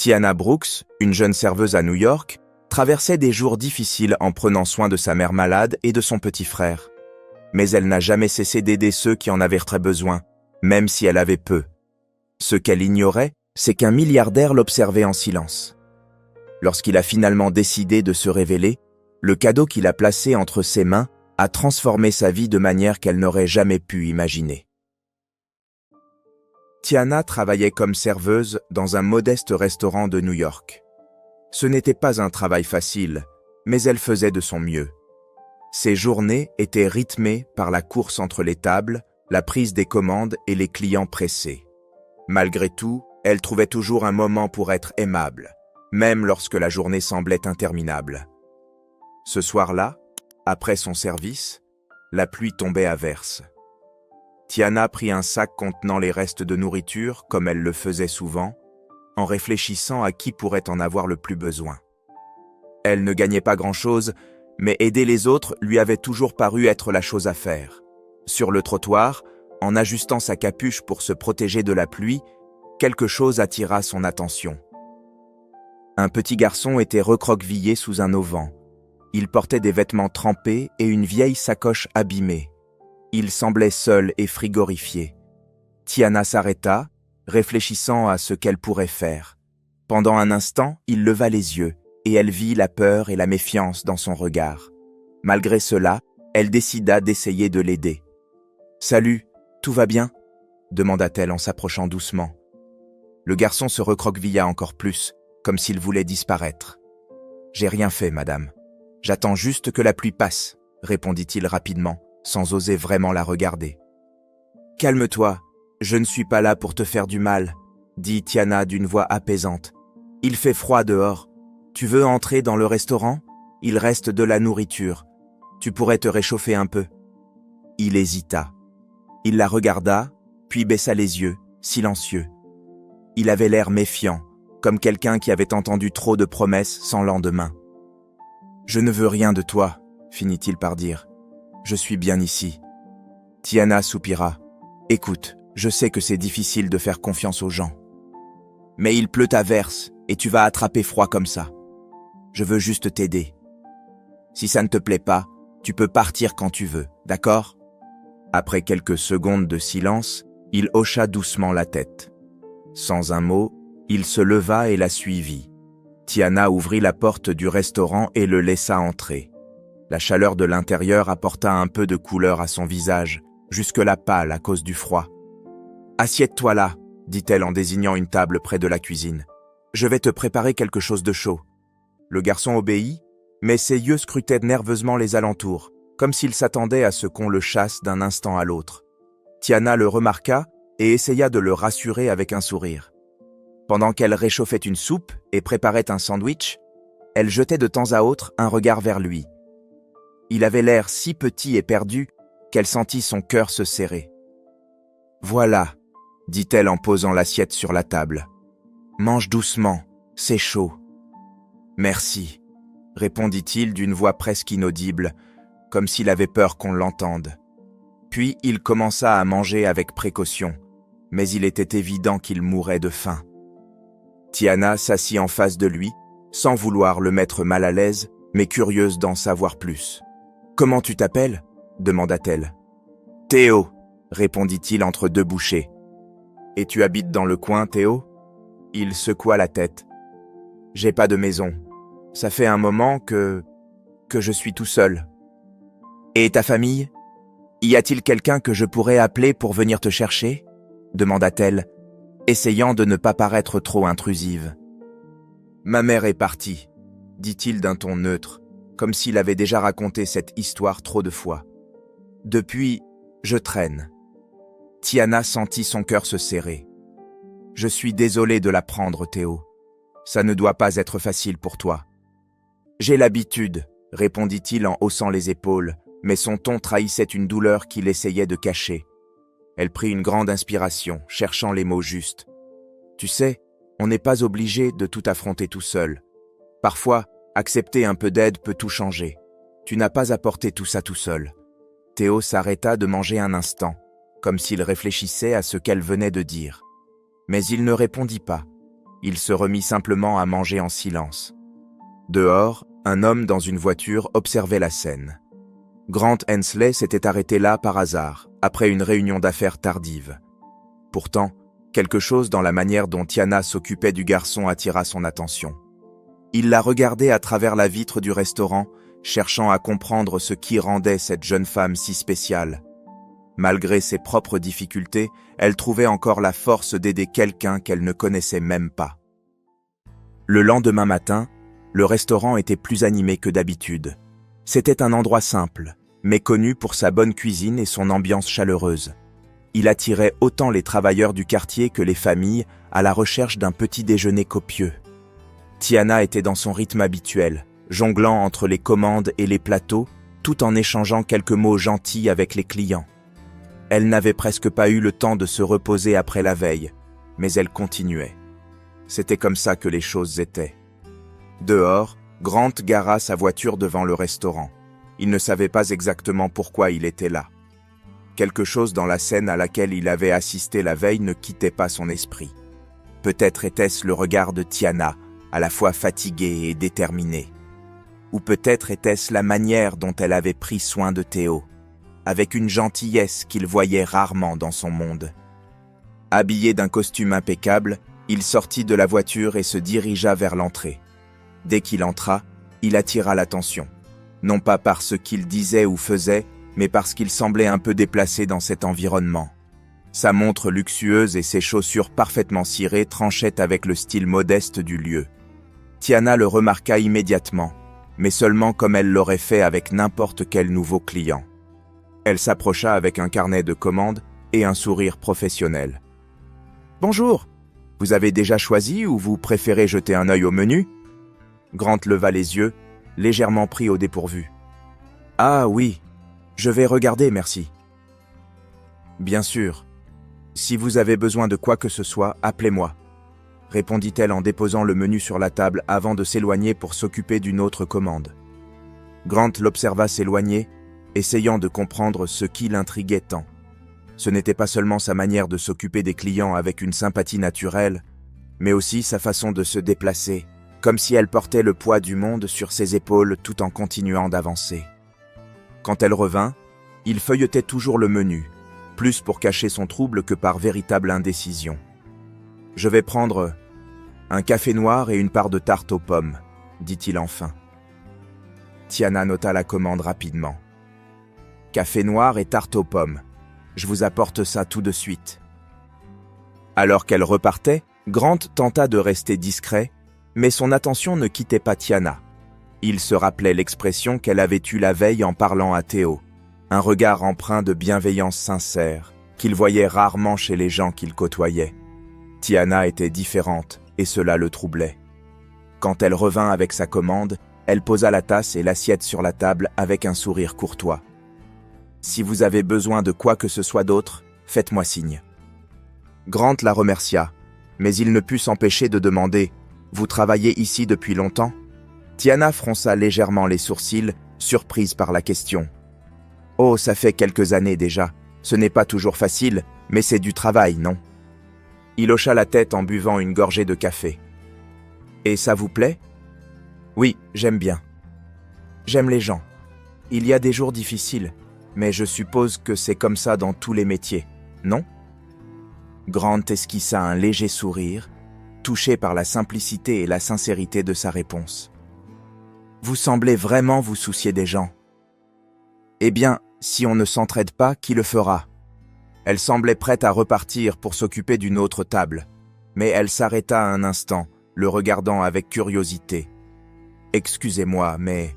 Tiana Brooks, une jeune serveuse à New York, traversait des jours difficiles en prenant soin de sa mère malade et de son petit frère. Mais elle n'a jamais cessé d'aider ceux qui en avaient très besoin, même si elle avait peu. Ce qu'elle ignorait, c'est qu'un milliardaire l'observait en silence. Lorsqu'il a finalement décidé de se révéler, le cadeau qu'il a placé entre ses mains a transformé sa vie de manière qu'elle n'aurait jamais pu imaginer. Tiana travaillait comme serveuse dans un modeste restaurant de New York. Ce n'était pas un travail facile, mais elle faisait de son mieux. Ses journées étaient rythmées par la course entre les tables, la prise des commandes et les clients pressés. Malgré tout, elle trouvait toujours un moment pour être aimable, même lorsque la journée semblait interminable. Ce soir-là, après son service, la pluie tombait à verse. Tiana prit un sac contenant les restes de nourriture, comme elle le faisait souvent, en réfléchissant à qui pourrait en avoir le plus besoin. Elle ne gagnait pas grand-chose, mais aider les autres lui avait toujours paru être la chose à faire. Sur le trottoir, en ajustant sa capuche pour se protéger de la pluie, quelque chose attira son attention. Un petit garçon était recroquevillé sous un auvent. Il portait des vêtements trempés et une vieille sacoche abîmée. Il semblait seul et frigorifié. Tiana s'arrêta, réfléchissant à ce qu'elle pourrait faire. Pendant un instant, il leva les yeux, et elle vit la peur et la méfiance dans son regard. Malgré cela, elle décida d'essayer de l'aider. « Salut, tout va bien ?» demanda-t-elle en s'approchant doucement. Le garçon se recroquevilla encore plus, comme s'il voulait disparaître. « J'ai rien fait, madame. J'attends juste que la pluie passe, » répondit-il rapidement, sans oser vraiment la regarder. « Calme-toi, je ne suis pas là pour te faire du mal, » dit Tiana d'une voix apaisante. « Il fait froid dehors. Tu veux entrer dans le restaurant? Il reste de la nourriture. Tu pourrais te réchauffer un peu. » Il hésita. Il la regarda, puis baissa les yeux, silencieux. Il avait l'air méfiant, comme quelqu'un qui avait entendu trop de promesses sans lendemain. « Je ne veux rien de toi, » finit-il par dire. « Je suis bien ici. » Tiana soupira. « Écoute, je sais que c'est difficile de faire confiance aux gens. Mais il pleut à verse et tu vas attraper froid comme ça. Je veux juste t'aider. Si ça ne te plaît pas, tu peux partir quand tu veux, d'accord ?» Après quelques secondes de silence, il hocha doucement la tête. Sans un mot, il se leva et la suivit. Tiana ouvrit la porte du restaurant et le laissa entrer. La chaleur de l'intérieur apporta un peu de couleur à son visage, jusque-là pâle à cause du froid. « Assieds-toi là, » dit-elle en désignant une table près de la cuisine. « Je vais te préparer quelque chose de chaud. » Le garçon obéit, mais ses yeux scrutaient nerveusement les alentours, comme s'il s'attendait à ce qu'on le chasse d'un instant à l'autre. Tiana le remarqua et essaya de le rassurer avec un sourire. Pendant qu'elle réchauffait une soupe et préparait un sandwich, elle jetait de temps à autre un regard vers lui. Il avait l'air si petit et perdu qu'elle sentit son cœur se serrer. « Voilà, » dit-elle en posant l'assiette sur la table. « Mange doucement, c'est chaud. »« Merci, » répondit-il d'une voix presque inaudible, comme s'il avait peur qu'on l'entende. Puis il commença à manger avec précaution, mais il était évident qu'il mourait de faim. Tiana s'assit en face de lui, sans vouloir le mettre mal à l'aise, mais curieuse d'en savoir plus. « Comment tu t'appelles » demanda-t-elle. « Théo » répondit-il entre deux bouchées. « Et tu habites dans le coin, Théo » Il secoua la tête. « J'ai pas de maison. Ça fait un moment que je suis tout seul. »« Et ta famille ? Y a-t-il quelqu'un que je pourrais appeler pour venir te chercher » demanda-t-elle, essayant de ne pas paraître trop intrusive. « Ma mère est partie, » dit-il d'un ton neutre, comme s'il avait déjà raconté cette histoire trop de fois. « Depuis, je traîne. » Tiana sentit son cœur se serrer. « Je suis désolé de l'apprendre, Théo. Ça ne doit pas être facile pour toi. »« J'ai l'habitude, » répondit-il en haussant les épaules, mais son ton trahissait une douleur qu'il essayait de cacher. Elle prit une grande inspiration, cherchant les mots justes. « Tu sais, on n'est pas obligé de tout affronter tout seul. Parfois, accepter un peu d'aide peut tout changer. Tu n'as pas apporté tout ça tout seul. » Théo s'arrêta de manger un instant, comme s'il réfléchissait à ce qu'elle venait de dire. Mais il ne répondit pas. Il se remit simplement à manger en silence. Dehors, un homme dans une voiture observait la scène. Grant Hensley s'était arrêté là par hasard, après une réunion d'affaires tardive. Pourtant, quelque chose dans la manière dont Tiana s'occupait du garçon attira son attention. Il la regardait à travers la vitre du restaurant, cherchant à comprendre ce qui rendait cette jeune femme si spéciale. Malgré ses propres difficultés, elle trouvait encore la force d'aider quelqu'un qu'elle ne connaissait même pas. Le lendemain matin, le restaurant était plus animé que d'habitude. C'était un endroit simple, mais connu pour sa bonne cuisine et son ambiance chaleureuse. Il attirait autant les travailleurs du quartier que les familles à la recherche d'un petit déjeuner copieux. Tiana était dans son rythme habituel, jonglant entre les commandes et les plateaux, tout en échangeant quelques mots gentils avec les clients. Elle n'avait presque pas eu le temps de se reposer après la veille, mais elle continuait. C'était comme ça que les choses étaient. Dehors, Grant gara sa voiture devant le restaurant. Il ne savait pas exactement pourquoi il était là. Quelque chose dans la scène à laquelle il avait assisté la veille ne quittait pas son esprit. Peut-être était-ce le regard de Tiana, à la fois fatiguée et déterminée. Ou peut-être était-ce la manière dont elle avait pris soin de Théo, avec une gentillesse qu'il voyait rarement dans son monde. Habillé d'un costume impeccable, il sortit de la voiture et se dirigea vers l'entrée. Dès qu'il entra, il attira l'attention, non pas par ce qu'il disait ou faisait, mais parce qu'il semblait un peu déplacé dans cet environnement. Sa montre luxueuse et ses chaussures parfaitement cirées tranchaient avec le style modeste du lieu. Tiana le remarqua immédiatement, mais seulement comme elle l'aurait fait avec n'importe quel nouveau client. Elle s'approcha avec un carnet de commandes et un sourire professionnel. « Bonjour, vous avez déjà choisi ou vous préférez jeter un œil au menu ?» Grant leva les yeux, légèrement pris au dépourvu. « Ah oui, je vais regarder, merci. »« Bien sûr. Si vous avez besoin de quoi que ce soit, appelez-moi. » répondit-elle en déposant le menu sur la table avant de s'éloigner pour s'occuper d'une autre commande. Grant l'observa s'éloigner, essayant de comprendre ce qui l'intriguait tant. Ce n'était pas seulement sa manière de s'occuper des clients avec une sympathie naturelle, mais aussi sa façon de se déplacer, comme si elle portait le poids du monde sur ses épaules tout en continuant d'avancer. Quand elle revint, il feuilletait toujours le menu, plus pour cacher son trouble que par véritable indécision. « Je vais prendre un café noir et une part de tarte aux pommes, » dit-il enfin. Tiana nota la commande rapidement. « Café noir et tarte aux pommes. Je vous apporte ça tout de suite. » Alors qu'elle repartait, Grant tenta de rester discret, mais son attention ne quittait pas Tiana. Il se rappelait l'expression qu'elle avait eue la veille en parlant à Théo, un regard empreint de bienveillance sincère, qu'il voyait rarement chez les gens qu'il côtoyait. Tiana était différente, et cela le troublait. Quand elle revint avec sa commande, elle posa la tasse et l'assiette sur la table avec un sourire courtois. « Si vous avez besoin de quoi que ce soit d'autre, faites-moi signe. » Grant la remercia, mais il ne put s'empêcher de demander « Vous travaillez ici depuis longtemps ?» Tiana fronça légèrement les sourcils, surprise par la question. « Oh, ça fait quelques années déjà. Ce n'est pas toujours facile, mais c'est du travail, non ?» Il hocha la tête en buvant une gorgée de café. « Et ça vous plaît ?»« Oui, j'aime bien. J'aime les gens. Il y a des jours difficiles, mais je suppose que c'est comme ça dans tous les métiers, non ?» Grant esquissa un léger sourire, touché par la simplicité et la sincérité de sa réponse. « Vous semblez vraiment vous soucier des gens. » « Eh bien, si on ne s'entraide pas, qui le fera ?» Elle semblait prête à repartir pour s'occuper d'une autre table, mais elle s'arrêta un instant, le regardant avec curiosité. « Excusez-moi, mais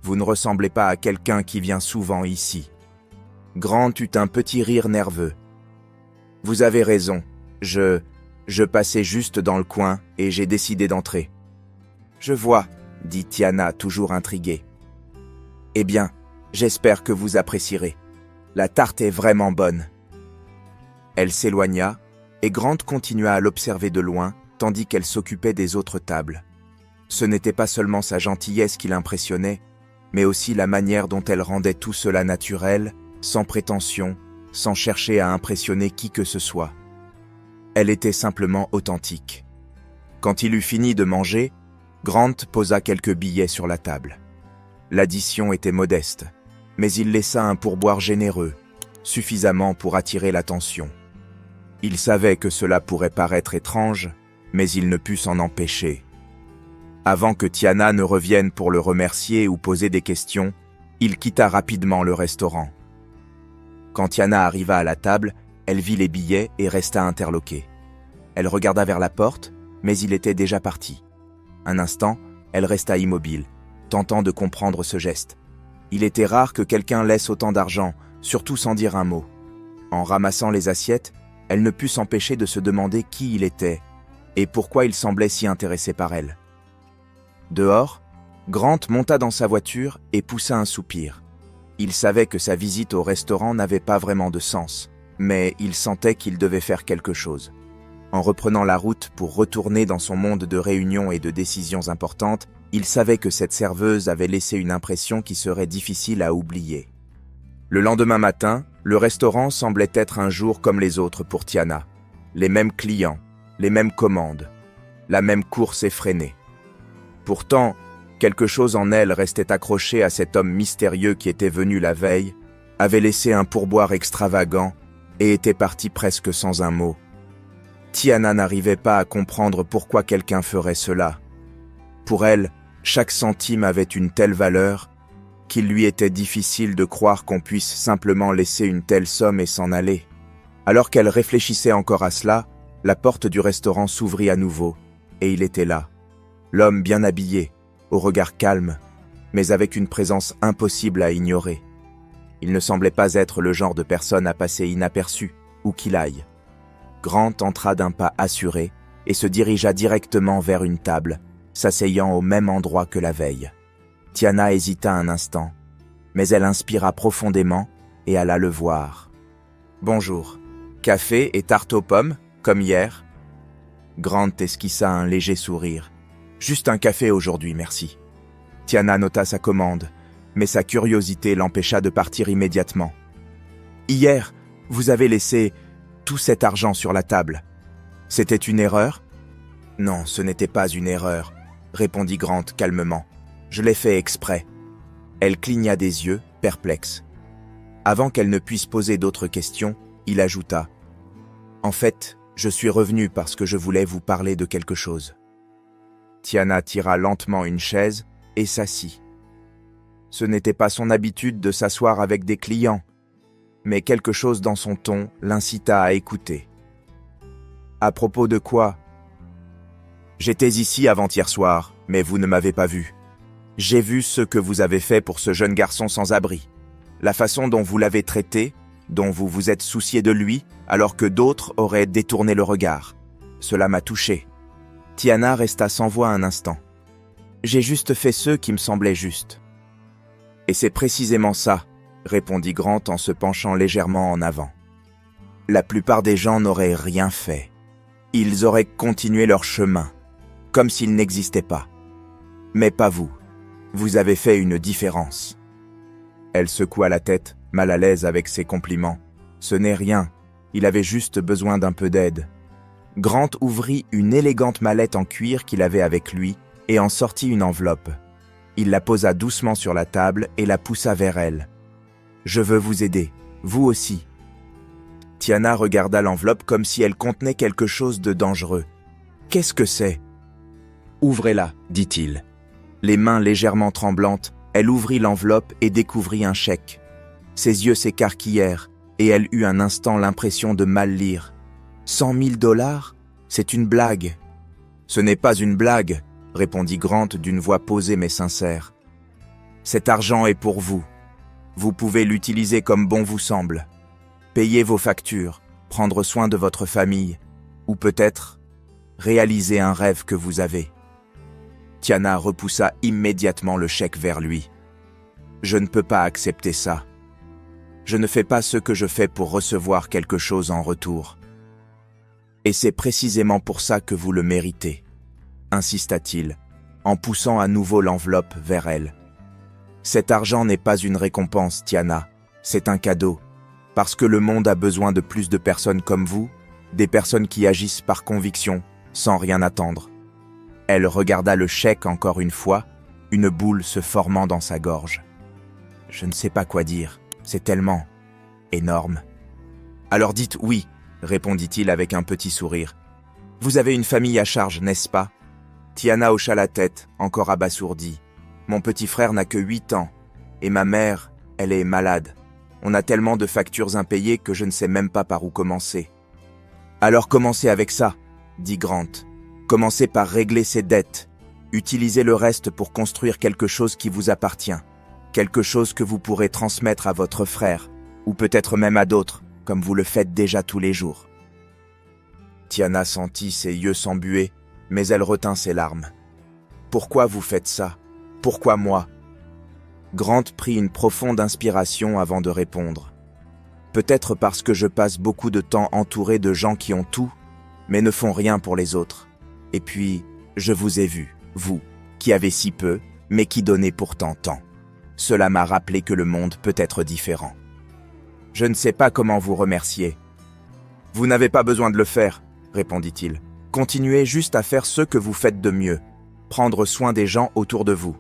vous ne ressemblez pas à quelqu'un qui vient souvent ici. » Grant eut un petit rire nerveux. « Vous avez raison, je passais juste dans le coin et j'ai décidé d'entrer. »« Je vois, » dit Tiana, toujours intriguée. « Eh bien, j'espère que vous apprécierez. La tarte est vraiment bonne. » Elle s'éloigna, et Grant continua à l'observer de loin, tandis qu'elle s'occupait des autres tables. Ce n'était pas seulement sa gentillesse qui l'impressionnait, mais aussi la manière dont elle rendait tout cela naturel, sans prétention, sans chercher à impressionner qui que ce soit. Elle était simplement authentique. Quand il eut fini de manger, Grant posa quelques billets sur la table. L'addition était modeste, mais il laissa un pourboire généreux, suffisamment pour attirer l'attention. Il savait que cela pourrait paraître étrange, mais il ne put s'en empêcher. Avant que Tiana ne revienne pour le remercier ou poser des questions, il quitta rapidement le restaurant. Quand Tiana arriva à la table, elle vit les billets et resta interloquée. Elle regarda vers la porte, mais il était déjà parti. Un instant, elle resta immobile, tentant de comprendre ce geste. Il était rare que quelqu'un laisse autant d'argent, surtout sans dire un mot. En ramassant les assiettes, elle ne put s'empêcher de se demander qui il était et pourquoi il semblait si intéressé par elle. Dehors, Grant monta dans sa voiture et poussa un soupir. Il savait que sa visite au restaurant n'avait pas vraiment de sens, mais il sentait qu'il devait faire quelque chose. En reprenant la route pour retourner dans son monde de réunions et de décisions importantes, il savait que cette serveuse avait laissé une impression qui serait difficile à oublier. Le lendemain matin, le restaurant semblait être un jour comme les autres pour Tiana. Les mêmes clients, les mêmes commandes, la même course effrénée. Pourtant, quelque chose en elle restait accroché à cet homme mystérieux qui était venu la veille, avait laissé un pourboire extravagant et était parti presque sans un mot. Tiana n'arrivait pas à comprendre pourquoi quelqu'un ferait cela. Pour elle, chaque centime avait une telle valeur qu'il lui était difficile de croire qu'on puisse simplement laisser une telle somme et s'en aller. Alors qu'elle réfléchissait encore à cela, la porte du restaurant s'ouvrit à nouveau, et il était là. L'homme bien habillé, au regard calme, mais avec une présence impossible à ignorer. Il ne semblait pas être le genre de personne à passer inaperçu, où qu'il aille. Grant entra d'un pas assuré et se dirigea directement vers une table, s'asseyant au même endroit que la veille. Tiana hésita un instant, mais elle inspira profondément et alla le voir. « Bonjour. Café et tarte aux pommes, comme hier ?» Grant esquissa un léger sourire. « Juste un café aujourd'hui, merci. » Tiana nota sa commande, mais sa curiosité l'empêcha de partir immédiatement. « Hier, vous avez laissé tout cet argent sur la table. C'était une erreur ?»« Non, ce n'était pas une erreur, » répondit Grant calmement. « Je l'ai fait exprès. » Elle cligna des yeux, perplexe. Avant qu'elle ne puisse poser d'autres questions, il ajouta « En fait, je suis revenu parce que je voulais vous parler de quelque chose. » Tiana tira lentement une chaise et s'assit. Ce n'était pas son habitude de s'asseoir avec des clients, mais quelque chose dans son ton l'incita à écouter. « À propos de quoi ? » ? « J'étais ici avant-hier soir, mais vous ne m'avez pas vu. J'ai vu ce que vous avez fait pour ce jeune garçon sans abri, la façon dont vous l'avez traité, dont vous vous êtes soucié de lui, alors que d'autres auraient détourné le regard. Cela m'a touché. » Tiana resta sans voix un instant. « J'ai juste fait ce qui me semblait juste. » « Et c'est précisément ça, » répondit Grant en se penchant légèrement en avant. « La plupart des gens n'auraient rien fait. Ils auraient continué leur chemin, comme s'ils n'existaient pas. Mais pas vous. Vous avez fait une différence. » Elle secoua la tête, mal à l'aise avec ses compliments. Ce n'est rien, il avait juste besoin d'un peu d'aide. Grant ouvrit une élégante mallette en cuir qu'il avait avec lui et en sortit une enveloppe. Il la posa doucement sur la table et la poussa vers elle. « Je veux vous aider, vous aussi. » Tiana regarda l'enveloppe comme si elle contenait quelque chose de dangereux. « Qu'est-ce que c'est ?»« Ouvrez-la, » dit-il. Les mains légèrement tremblantes, elle ouvrit l'enveloppe et découvrit un chèque. Ses yeux s'écarquillèrent et elle eut un instant l'impression de mal lire. « 100 000 $? C'est une blague. »« Ce n'est pas une blague, » répondit Grant d'une voix posée mais sincère. « Cet argent est pour vous. Vous pouvez l'utiliser comme bon vous semble. Payer vos factures, prendre soin de votre famille, ou peut-être réaliser un rêve que vous avez. » Tiana repoussa immédiatement le chèque vers lui. « Je ne peux pas accepter ça. Je ne fais pas ce que je fais pour recevoir quelque chose en retour. Et c'est précisément pour ça que vous le méritez, » insista-t-il, en poussant à nouveau l'enveloppe vers elle. « Cet argent n'est pas une récompense, Tiana, c'est un cadeau, parce que le monde a besoin de plus de personnes comme vous, des personnes qui agissent par conviction, sans rien attendre. Elle regarda le chèque encore une fois, une boule se formant dans sa gorge. Je ne sais pas quoi dire, c'est tellement énorme. Alors dites oui, répondit-il avec un petit sourire. Vous avez une famille à charge, n'est-ce pas? Tiana hocha la tête, encore abasourdie. Mon petit frère n'a que 8 ans, et ma mère, elle est malade. On a tellement de factures impayées que je ne sais même pas par où commencer. Alors commencez avec ça, dit Grant. Commencez par régler ses dettes. Utilisez le reste pour construire quelque chose qui vous appartient. Quelque chose que vous pourrez transmettre à votre frère, ou peut-être même à d'autres, comme vous le faites déjà tous les jours. Tiana sentit ses yeux s'embuer, mais elle retint ses larmes. Pourquoi vous faites ça? Pourquoi moi? Grant prit une profonde inspiration avant de répondre. Peut-être parce que je passe beaucoup de temps entouré de gens qui ont tout, mais ne font rien pour les autres. Et puis, je vous ai vu, vous, qui avez si peu, mais qui donnez pourtant tant. Cela m'a rappelé que le monde peut être différent. Je ne sais pas comment vous remercier. Vous n'avez pas besoin de le faire, répondit-il. Continuez juste à faire ce que vous faites de mieux, prendre soin des gens autour de vous.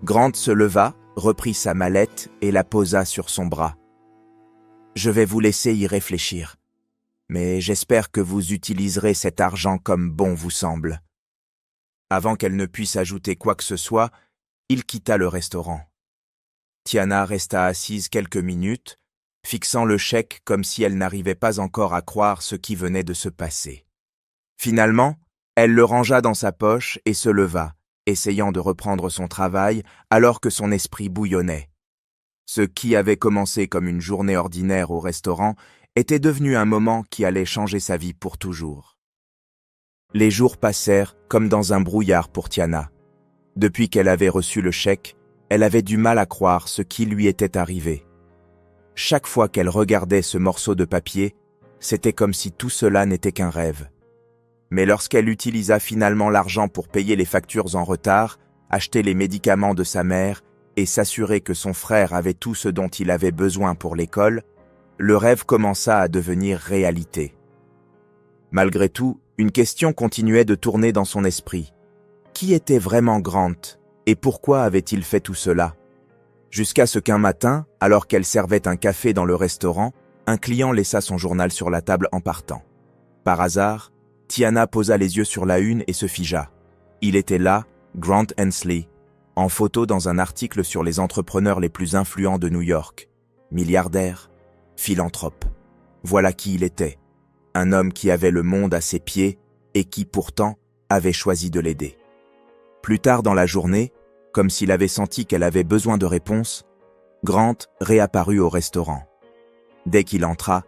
Grant se leva, reprit sa mallette et la posa sur son bras. Je vais vous laisser y réfléchir, mais j'espère que vous utiliserez cet argent comme bon vous semble. Avant qu'elle ne puisse ajouter quoi que ce soit, il quitta le restaurant. Tiana resta assise quelques minutes, fixant le chèque comme si elle n'arrivait pas encore à croire ce qui venait de se passer. Finalement, elle le rangea dans sa poche et se leva, essayant de reprendre son travail alors que son esprit bouillonnait. Ce qui avait commencé comme une journée ordinaire au restaurant était devenu un moment qui allait changer sa vie pour toujours. Les jours passèrent comme dans un brouillard pour Tiana. Depuis qu'elle avait reçu le chèque, elle avait du mal à croire ce qui lui était arrivé. Chaque fois qu'elle regardait ce morceau de papier, c'était comme si tout cela n'était qu'un rêve. Mais lorsqu'elle utilisa finalement l'argent pour payer les factures en retard, acheter les médicaments de sa mère et s'assurer que son frère avait tout ce dont il avait besoin pour l'école, le rêve commença à devenir réalité. Malgré tout, une question continuait de tourner dans son esprit. Qui était vraiment Grant et pourquoi avait-il fait tout cela? Jusqu'à ce qu'un matin, alors qu'elle servait un café dans le restaurant, un client laissa son journal sur la table en partant. Par hasard, Tiana posa les yeux sur la une et se figea. Il était là, Grant Hensley, en photo dans un article sur les entrepreneurs les plus influents de New York. Milliardaire, philanthrope. Voilà qui il était. Un homme qui avait le monde à ses pieds et qui, pourtant, avait choisi de l'aider. Plus tard dans la journée, comme s'il avait senti qu'elle avait besoin de réponses, Grant réapparut au restaurant. Dès qu'il entra,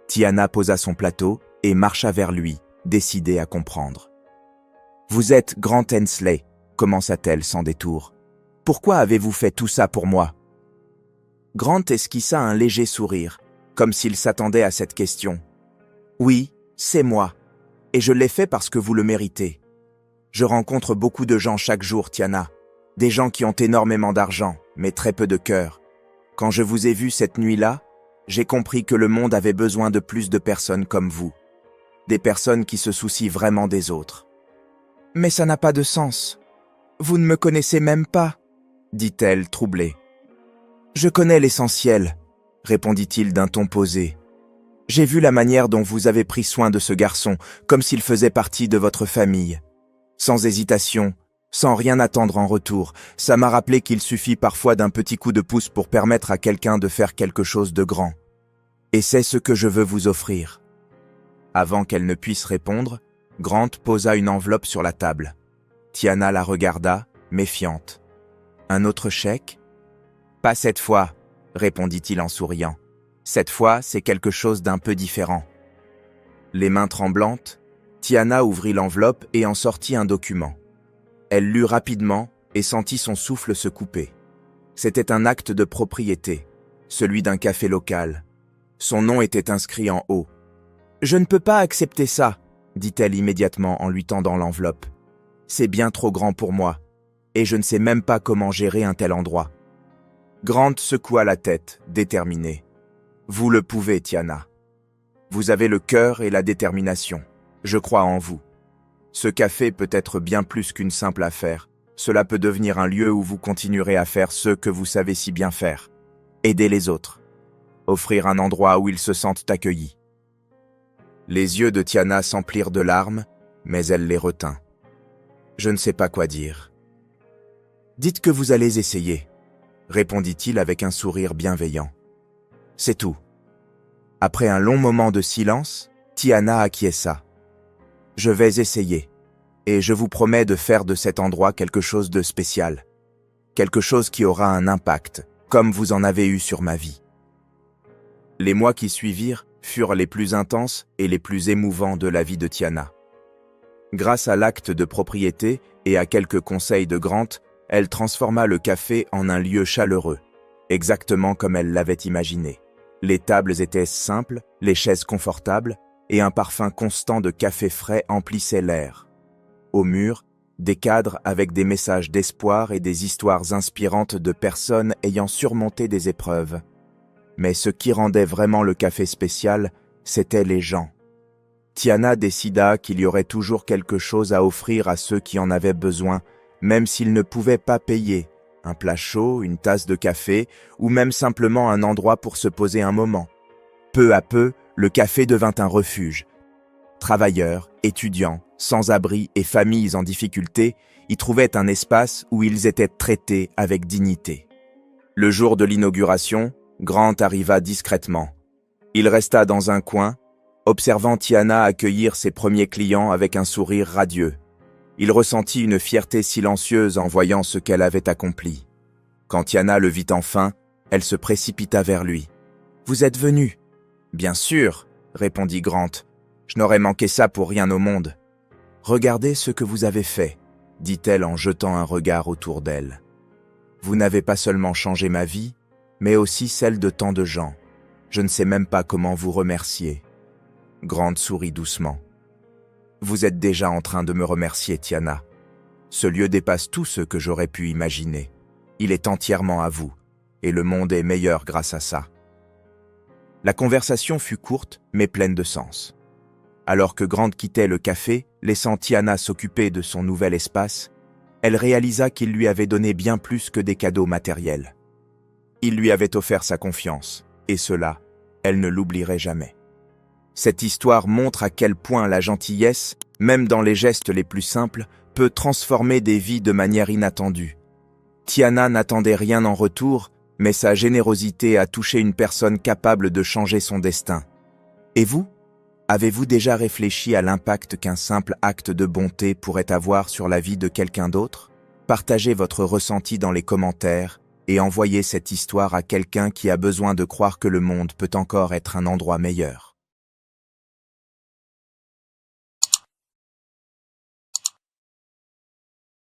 Tiana posa son plateau et marcha vers lui, décidée à comprendre. « Vous êtes Grant Hensley », commença-t-elle sans détour. « Pourquoi avez-vous fait tout ça pour moi ?» Grant esquissa un léger sourire, comme s'il s'attendait à cette question. « Oui, c'est moi, et je l'ai fait parce que vous le méritez. Je rencontre beaucoup de gens chaque jour, Tiana, des gens qui ont énormément d'argent, mais très peu de cœur. Quand je vous ai vu cette nuit-là, j'ai compris que le monde avait besoin de plus de personnes comme vous. Des personnes qui se soucient vraiment des autres. »« Mais ça n'a pas de sens. Vous ne me connaissez même pas, » dit-elle, troublée. « Je connais l'essentiel, » répondit-il d'un ton posé. « J'ai vu la manière dont vous avez pris soin de ce garçon, comme s'il faisait partie de votre famille. Sans hésitation, sans rien attendre en retour, ça m'a rappelé qu'il suffit parfois d'un petit coup de pouce pour permettre à quelqu'un de faire quelque chose de grand. Et c'est ce que je veux vous offrir. » Avant qu'elle ne puisse répondre, Grant posa une enveloppe sur la table. Tiana la regarda, méfiante. « Un autre chèque ?»« Pas cette fois, » répondit-il en souriant. « Cette fois, c'est quelque chose d'un peu différent. » Les mains tremblantes, Tiana ouvrit l'enveloppe et en sortit un document. Elle lut rapidement et sentit son souffle se couper. C'était un acte de propriété, celui d'un café local. Son nom était inscrit en haut. « Je ne peux pas accepter ça, » dit-elle immédiatement en lui tendant l'enveloppe. « C'est bien trop grand pour moi, et je ne sais même pas comment gérer un tel endroit. » Grant secoua la tête, déterminé. « Vous le pouvez, Tiana. Vous avez le cœur et la détermination. Je crois en vous. Ce café peut être bien plus qu'une simple affaire. Cela peut devenir un lieu où vous continuerez à faire ce que vous savez si bien faire. Aider les autres. Offrir un endroit où ils se sentent accueillis. Les yeux de Tiana s'emplirent de larmes, mais elle les retint. Je ne sais pas quoi dire. Dites que vous allez essayer, répondit-il avec un sourire bienveillant. C'est tout. Après un long moment de silence, Tiana acquiesça. Je vais essayer, et je vous promets de faire de cet endroit quelque chose de spécial. Quelque chose qui aura un impact, comme vous en avez eu sur ma vie. Les mois qui suivirent furent les plus intenses et les plus émouvants de la vie de Tiana. Grâce à l'acte de propriété et à quelques conseils de Grant, elle transforma le café en un lieu chaleureux, exactement comme elle l'avait imaginé. Les tables étaient simples, les chaises confortables, et un parfum constant de café frais emplissait l'air. Au mur, des cadres avec des messages d'espoir et des histoires inspirantes de personnes ayant surmonté des épreuves. Mais ce qui rendait vraiment le café spécial, c'étaient les gens. Tiana décida qu'il y aurait toujours quelque chose à offrir à ceux qui en avaient besoin, même s'ils ne pouvaient pas payer, un plat chaud, une tasse de café, ou même simplement un endroit pour se poser un moment. Peu à peu, le café devint un refuge. Travailleurs, étudiants, sans-abri et familles en difficulté y trouvaient un espace où ils étaient traités avec dignité. Le jour de l'inauguration, Grant arriva discrètement. Il resta dans un coin, observant Tiana accueillir ses premiers clients avec un sourire radieux. Il ressentit une fierté silencieuse en voyant ce qu'elle avait accompli. Quand Tiana le vit enfin, elle se précipita vers lui. « Vous êtes venu ?»« Bien sûr, » répondit Grant. « Je n'aurais manqué ça pour rien au monde. »« Regardez ce que vous avez fait, » dit-elle en jetant un regard autour d'elle. « Vous n'avez pas seulement changé ma vie, mais aussi celle de tant de gens. Je ne sais même pas comment vous remercier. » Grant sourit doucement. « Vous êtes déjà en train de me remercier, Tiana. Ce lieu dépasse tout ce que j'aurais pu imaginer. Il est entièrement à vous, et le monde est meilleur grâce à ça. » La conversation fut courte, mais pleine de sens. Alors que Grant quittait le café, laissant Tiana s'occuper de son nouvel espace, elle réalisa qu'il lui avait donné bien plus que des cadeaux matériels. Il lui avait offert sa confiance, et cela, elle ne l'oublierait jamais. Cette histoire montre à quel point la gentillesse, même dans les gestes les plus simples, peut transformer des vies de manière inattendue. Tiana n'attendait rien en retour, mais sa générosité a touché une personne capable de changer son destin. Et vous ? Avez-vous déjà réfléchi à l'impact qu'un simple acte de bonté pourrait avoir sur la vie de quelqu'un d'autre ? Partagez votre ressenti dans les commentaires et envoyez cette histoire à quelqu'un qui a besoin de croire que le monde peut encore être un endroit meilleur.